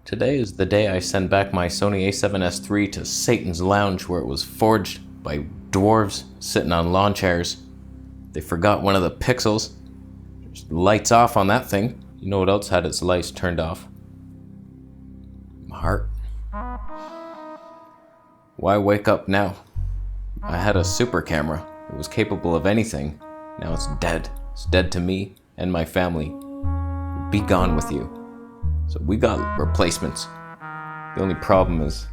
Today is the day I send back my Sony a7S III to Satan's Lounge, where it was forged by dwarves sitting on lawn chairs. They forgot one of the pixels. Just lights off on that thing. You know what else had its lights turned off? My heart. Why wake up now? I had a super camera. It was capable of anything. Now it's dead. It's dead to me and my family. Be gone with you. So we got replacements. The only problem is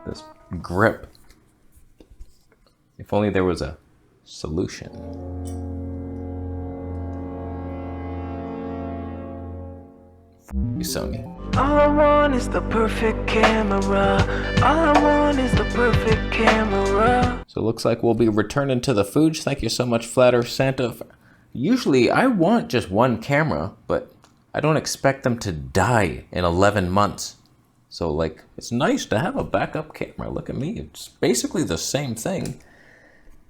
this grip. If only there was a solution. You, Sony. All I want is the perfect camera. All I want is the perfect camera. So it looks like we'll be returning to the Fuji. Thank you so much, Flat Earth Santa. Usually I want just one camera, but I don't expect them to die in 11 months. So like, it's nice to have a backup camera. Look at me, it's basically the same thing.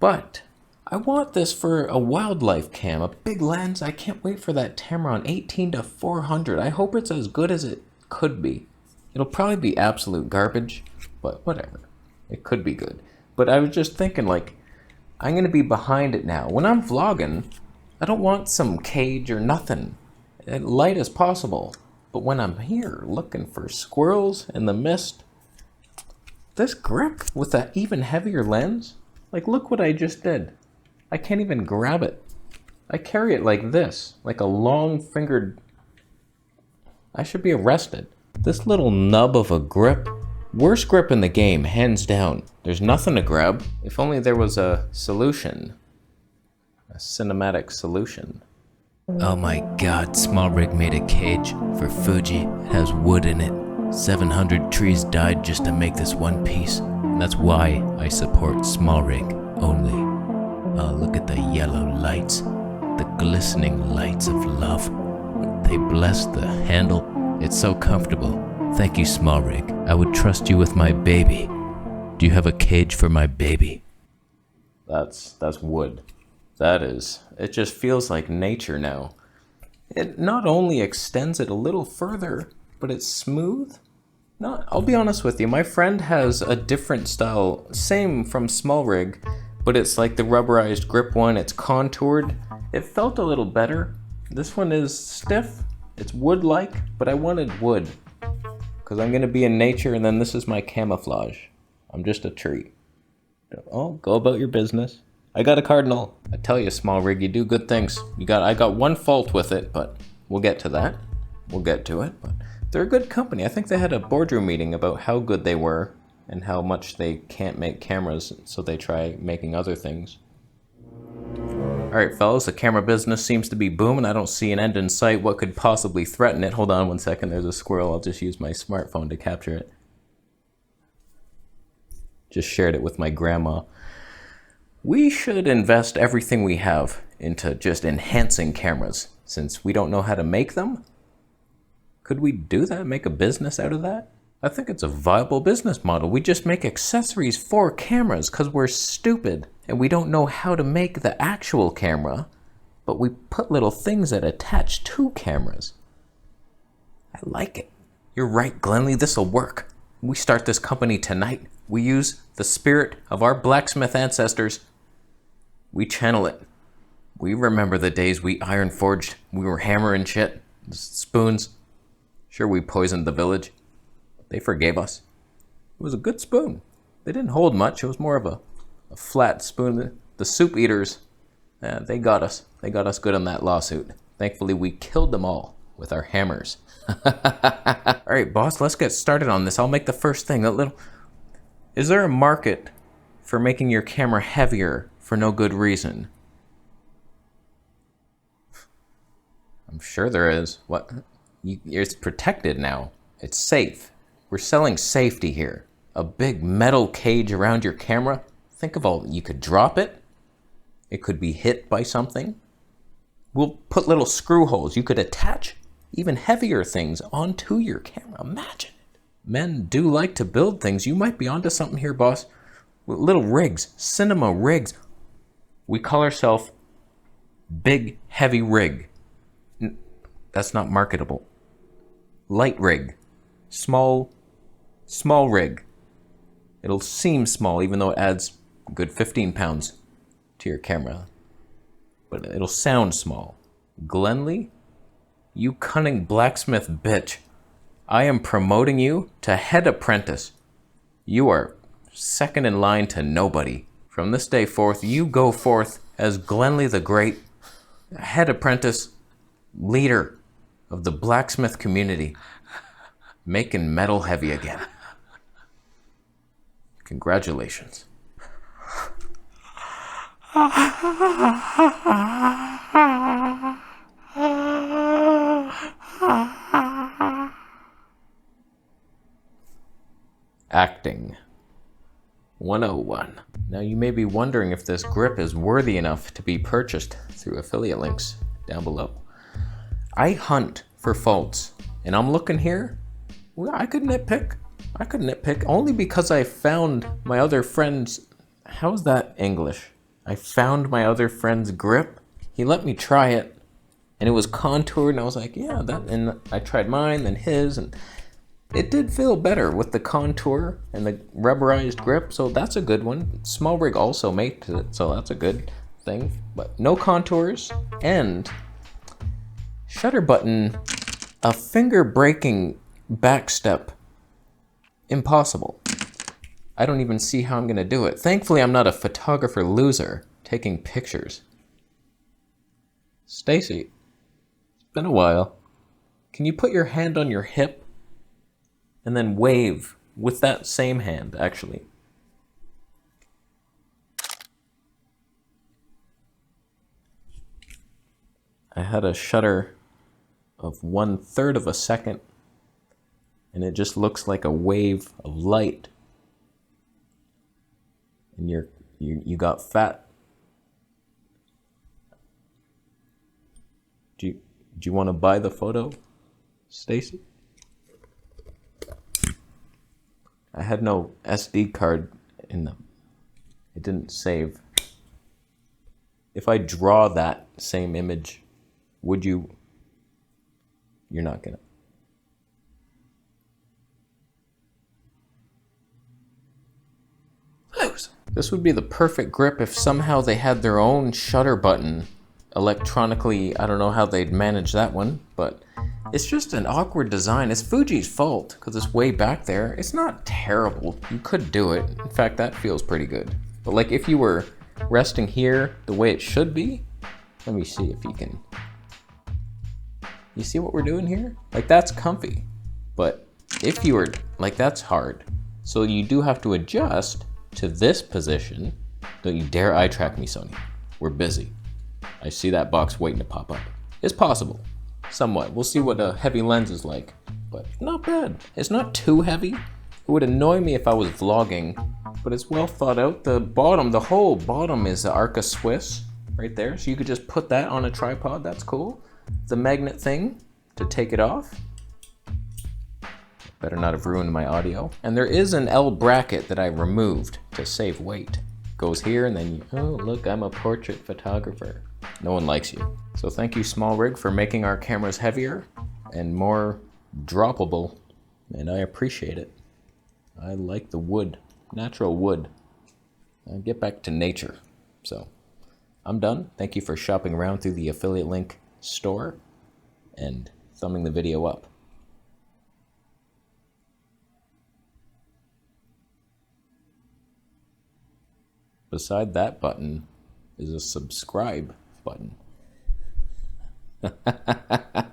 But I want this for a wildlife cam, a big lens. I can't wait for that Tamron 18-400. I hope it's as good as it could be. It'll probably be absolute garbage, but whatever. It could be good. But I was just thinking, like, I'm gonna be behind it now. When I'm vlogging, I don't want some cage or nothing. As light as possible. But when I'm here looking for squirrels in the mist, this grip with that even heavier lens, like, look what I just did. I can't even grab it. I carry it like this, like a long-fingered... I should be arrested. This little nub of a grip, worst grip in the game, hands down. There's nothing to grab. If only there was a solution. A cinematic solution. Oh my god, SmallRig made a cage for Fuji. It has wood in it. 700 trees died just to make this one piece. And that's why I support SmallRig only. Oh, look at the yellow lights. The glistening lights of love. They bless the handle. It's so comfortable. Thank you, SmallRig. I would trust you with my baby. Do you have a cage for my baby? That's wood. That is, it just feels like nature now. It not only extends it a little further, but it's smooth. I'll be honest with you, my friend has a different style, same from SmallRig, but it's like the rubberized grip one, it's contoured. It felt a little better. This one is stiff, it's wood-like, but I wanted wood. Because I'm gonna be in nature and then this is my camouflage. I'm just a tree. Oh, go about your business. I got a cardinal. I tell you, SmallRig, you do good things. I got one fault with it, but we'll get to that. We'll get to it, but they're a good company. I think they had a boardroom meeting about how good they were and how much they can't make cameras, so they try making other things. All right, fellas, the camera business seems to be booming. I don't see an end in sight. What could possibly threaten it? Hold on one second. There's a squirrel. I'll just use my smartphone to capture it. Just shared it with my grandma. We should invest everything we have into just enhancing cameras, since we don't know how to make them. Could we do that? Make a business out of that? I think it's a viable business model. We just make accessories for cameras because we're stupid and we don't know how to make the actual camera, but we put little things that attach to cameras. I like it. You're right, Glenley, this'll work. We start this company tonight. We use the spirit of our blacksmith ancestors. We channel it. We remember the days we iron forged. We were hammering shit. Spoons. Sure, we poisoned the village. They forgave us. It was a good spoon. They didn't hold much. It was more of a flat spoon. The soup eaters, they got us. They got us good on that lawsuit. Thankfully, we killed them all with our hammers. All right, boss, let's get started on this. I'll make the first thing. Is there a market for making your camera heavier for no good reason? I'm sure there is. What? It's protected now. It's safe. We're selling safety here. A big metal cage around your camera. Think of all, you could drop it. It could be hit by something. We'll put little screw holes. You could attach even heavier things onto your camera. Imagine it. Men do like to build things. You might be onto something here, boss. Little rigs, cinema rigs. We call ourselves Big Heavy Rig. That's not marketable. Light rig. Small rig. It'll seem small even though it adds a good 15 pounds to your camera. But it'll sound small. Glenlee, you cunning blacksmith bitch. I am promoting you to head apprentice. You are second in line to nobody. From this day forth, you go forth as Glenlee the Great, head apprentice, leader of the blacksmith community, making metal heavy again. Congratulations. Acting 101. Now you may be wondering if this grip is worthy enough to be purchased through affiliate links down below. I hunt for faults, and I'm looking here. Well, I could nitpick only because I found my other friend's, how's that English? I found my other friend's grip. He let me try it, and it was contoured, and I was like, yeah, that, and I tried mine, then his, and it did feel better with the contour and the rubberized grip, so that's a good one. Small Rig also makes it, so that's a good thing. But no contours, and shutter button, a finger-breaking backstep, impossible. I don't even see how I'm gonna do it. Thankfully, I'm not a photographer loser taking pictures. Stacy, it's been a while. Can you put your hand on your hip and then wave with that same hand, actually? I had a shutter of 1/3 of a second, and it just looks like a wave of light. And you got fat. Do you want to buy the photo, Stacy? I had no SD card in them. It didn't save. If I draw that same image, would you? You're not gonna. Lose. This would be the perfect grip if somehow they had their own shutter button electronically. I don't know how they'd manage that one, but it's just an awkward design. It's Fuji's fault because it's way back there. It's not terrible. You could do it. In fact, that feels pretty good. But like if you were resting here the way it should be, let me see if you can. You see what we're doing here? Like that's comfy. But if you were, like that's hard. So you do have to adjust to this position. Don't you dare eye track me, Sony. We're busy. I see that box waiting to pop up. It's possible. Somewhat. We'll see what a heavy lens is like. But not bad. It's not too heavy. It would annoy me if I was vlogging, but it's well thought out. The bottom, the whole bottom is the Arca Swiss right there. So you could just put that on a tripod. That's cool. The magnet thing to take it off. Better not have ruined my audio. And there is an L bracket that I removed to save weight. Goes here and then you, oh look, I'm a portrait photographer. No one likes you. So thank you, Small Rig, for making our cameras heavier and more droppable, and I appreciate it. I like the wood, natural wood. I get back to nature. So I'm done. Thank you for shopping around through the affiliate link store and thumbing the video up. Beside that button is a subscribe button.